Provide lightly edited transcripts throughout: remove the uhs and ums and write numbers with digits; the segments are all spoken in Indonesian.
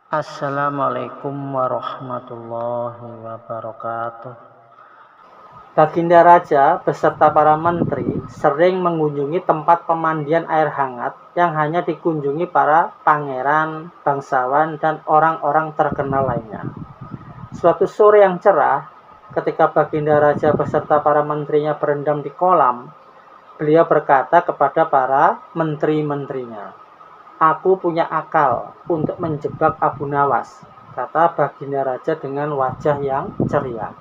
Assalamualaikum warahmatullahi wabarakatuh. Baginda Raja beserta para menteri sering mengunjungi tempat pemandian air hangat yang hanya dikunjungi para pangeran, bangsawan, dan orang-orang terkenal lainnya. Suatu sore yang cerah, ketika Baginda Raja beserta para menterinya berendam di kolam, beliau berkata kepada para menteri-menterinya, "Aku punya akal untuk menjebak Abu Nawas," kata Baginda Raja dengan wajah yang ceria.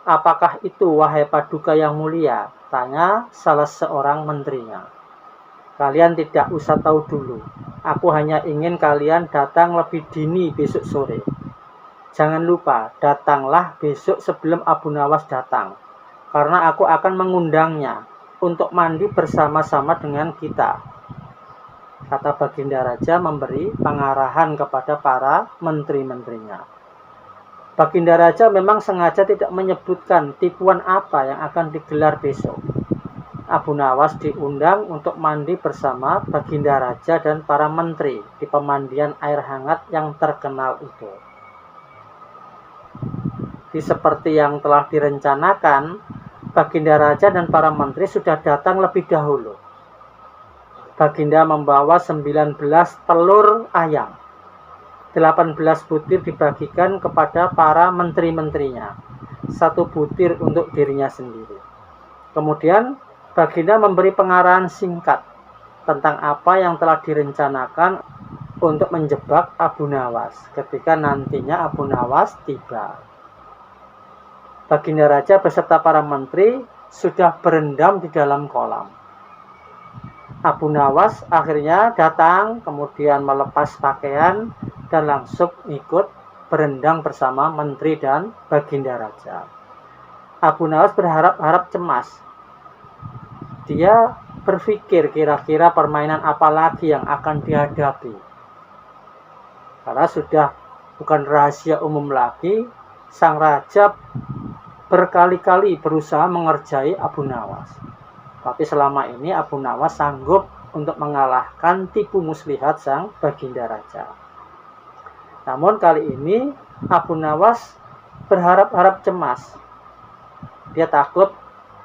"Apakah itu, wahai Paduka yang mulia?" tanya salah seorang menterinya. "Kalian tidak usah tahu dulu. Aku hanya ingin kalian datang lebih dini besok sore. Jangan lupa, datanglah besok sebelum Abu Nawas datang, karena aku akan mengundangnya untuk mandi bersama-sama dengan kita," kata Baginda Raja memberi pengarahan kepada para menteri-menterinya. Baginda Raja memang sengaja tidak menyebutkan tipuan apa yang akan digelar besok. Abu Nawas diundang untuk mandi bersama Baginda Raja dan para menteri di pemandian air hangat yang terkenal itu. Seperti yang telah direncanakan, Baginda Raja dan para menteri sudah datang lebih dahulu. Baginda membawa 19 telur ayam. 18 butir dibagikan kepada para menteri-menterinya. 1 butir untuk dirinya sendiri. Kemudian Baginda memberi pengarahan singkat tentang apa yang telah direncanakan untuk menjebak Abu Nawas ketika nantinya Abu Nawas tiba. Baginda Raja beserta para menteri sudah berendam di dalam kolam. Abu Nawas akhirnya datang, kemudian melepas pakaian dan langsung ikut berendam bersama menteri dan Baginda Raja. Abu Nawas berharap-harap cemas. Dia berpikir kira-kira permainan apa lagi yang akan dihadapi. Karena sudah bukan rahasia umum lagi, sang raja berkali-kali berusaha mengerjai Abu Nawas. Tapi selama ini Abu Nawas sanggup untuk mengalahkan tipu muslihat sang Baginda Raja. Namun kali ini Abu Nawas berharap-harap cemas. Dia takut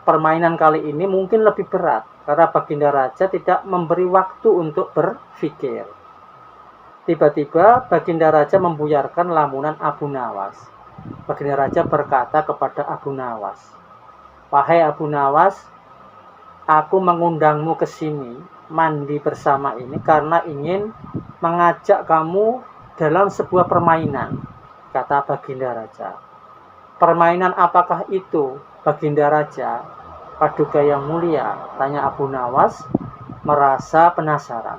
permainan kali ini mungkin lebih berat karena Baginda Raja tidak memberi waktu untuk berpikir. Tiba-tiba Baginda Raja membuyarkan lamunan Abu Nawas. Baginda Raja berkata kepada Abu Nawas, "Wahai Abu Nawas, aku mengundangmu ke sini mandi bersama ini karena ingin mengajak kamu dalam sebuah permainan," kata Baginda Raja. "Permainan apakah itu, Baginda Raja, Paduka yang mulia?" tanya Abu Nawas merasa penasaran.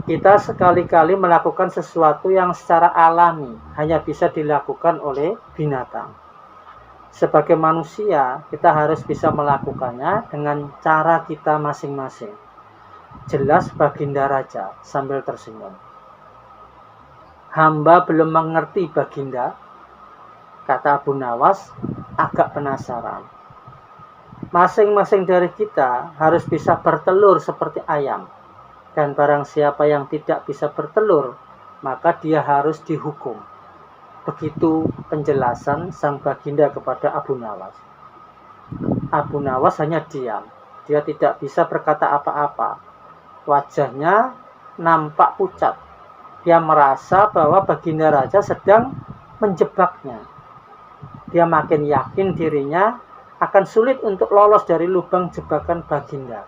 "Kita sekali-kali melakukan sesuatu yang secara alami hanya bisa dilakukan oleh binatang. Sebagai manusia, kita harus bisa melakukannya dengan cara kita masing-masing," jelas Baginda Raja sambil tersenyum. "Hamba belum mengerti, Baginda," kata Abu Nawas agak penasaran. "Masing-masing dari kita harus bisa bertelur seperti ayam. Dan barang siapa yang tidak bisa bertelur, maka dia harus dihukum." Begitu penjelasan sang Baginda kepada Abu Nawas. Abu Nawas hanya diam. Dia tidak bisa berkata apa-apa. Wajahnya nampak pucat. Dia merasa bahwa Baginda Raja sedang menjebaknya. Dia makin yakin dirinya akan sulit untuk lolos dari lubang jebakan Baginda.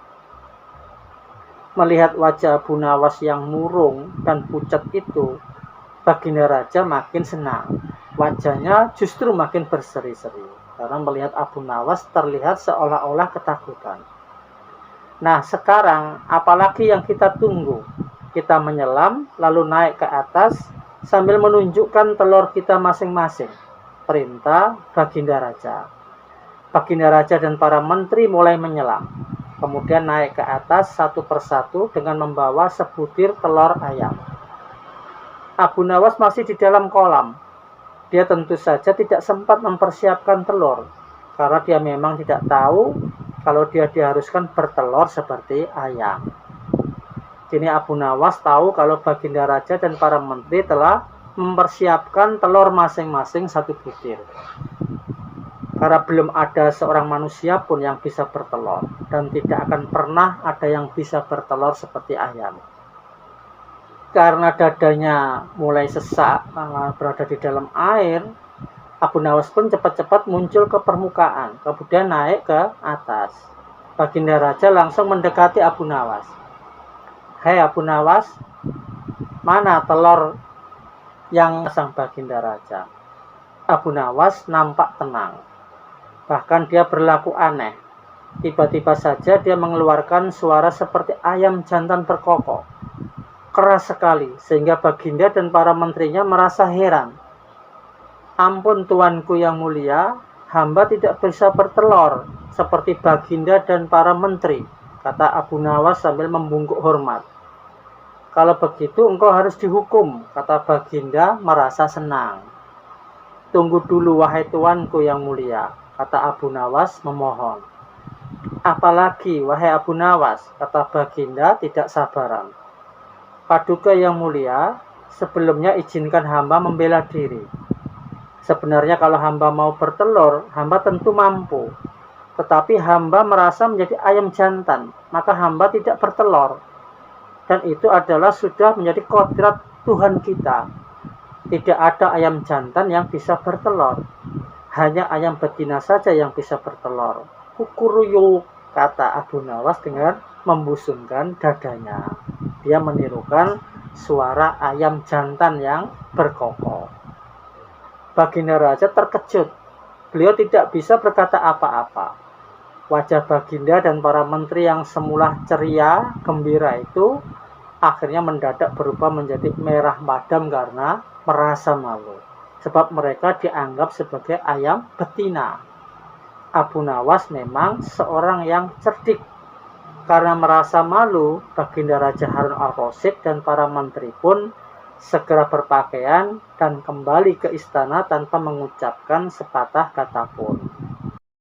Melihat wajah Abu Nawas yang murung dan pucat itu, Baginda Raja makin senang. Wajahnya justru makin berseri-seri karena melihat Abu Nawas terlihat seolah-olah ketakutan. "Nah, sekarang apalagi yang kita tunggu? Kita menyelam lalu naik ke atas sambil menunjukkan telur kita masing-masing," perintah Baginda Raja. Baginda Raja dan para menteri mulai menyelam, kemudian naik ke atas satu persatu dengan membawa sebutir telur ayam. Abu Nawas masih di dalam kolam. Dia tentu saja tidak sempat mempersiapkan telur, karena dia memang tidak tahu kalau dia diharuskan bertelur seperti ayam. Kini Abu Nawas tahu kalau Baginda Raja dan para menteri telah mempersiapkan telur masing-masing 1 butir. Karena belum ada seorang manusia pun yang bisa bertelur, dan tidak akan pernah ada yang bisa bertelur seperti ayam. Karena dadanya mulai sesak berada di dalam air, Abu Nawas pun cepat-cepat muncul ke permukaan, kemudian naik ke atas. Baginda Raja langsung mendekati Abu Nawas. "Hei Abu Nawas, mana telur yang sang Baginda Raja?" Abu Nawas nampak tenang. Bahkan dia berlaku aneh. Tiba-tiba saja dia mengeluarkan suara seperti ayam jantan berkokok. Keras sekali, sehingga Baginda dan para menterinya merasa heran. "Ampun tuanku yang mulia, hamba tidak bisa bertelur seperti Baginda dan para menteri," kata Abu Nawas sambil membungkuk hormat. "Kalau begitu engkau harus dihukum," kata Baginda merasa senang. "Tunggu dulu wahai tuanku yang mulia," kata Abu Nawas memohon. "Apalagi wahai Abu Nawas," kata Baginda tidak sabaran. "Paduka yang mulia, sebelumnya izinkan hamba membela diri. Sebenarnya kalau hamba mau bertelur, hamba tentu mampu. Tetapi hamba merasa menjadi ayam jantan, maka hamba tidak bertelur. Dan itu adalah sudah menjadi kodrat Tuhan kita. Tidak ada ayam jantan yang bisa bertelur. Hanya ayam betina saja yang bisa bertelur." "Kukuruyuk," kata Abu Nawas dengan membusungkan dadanya. Dia menirukan suara ayam jantan yang berkokok. Baginda Raja terkejut. Beliau tidak bisa berkata apa-apa. Wajah Baginda dan para menteri yang semula ceria, gembira itu akhirnya mendadak berubah menjadi merah padam karena merasa malu. Sebab mereka dianggap sebagai ayam betina. Abu Nawas memang seorang yang cerdik. Karena merasa malu, Baginda Raja Harun al-Rasyid dan para menteri pun segera berpakaian dan kembali ke istana tanpa mengucapkan sepatah kata pun.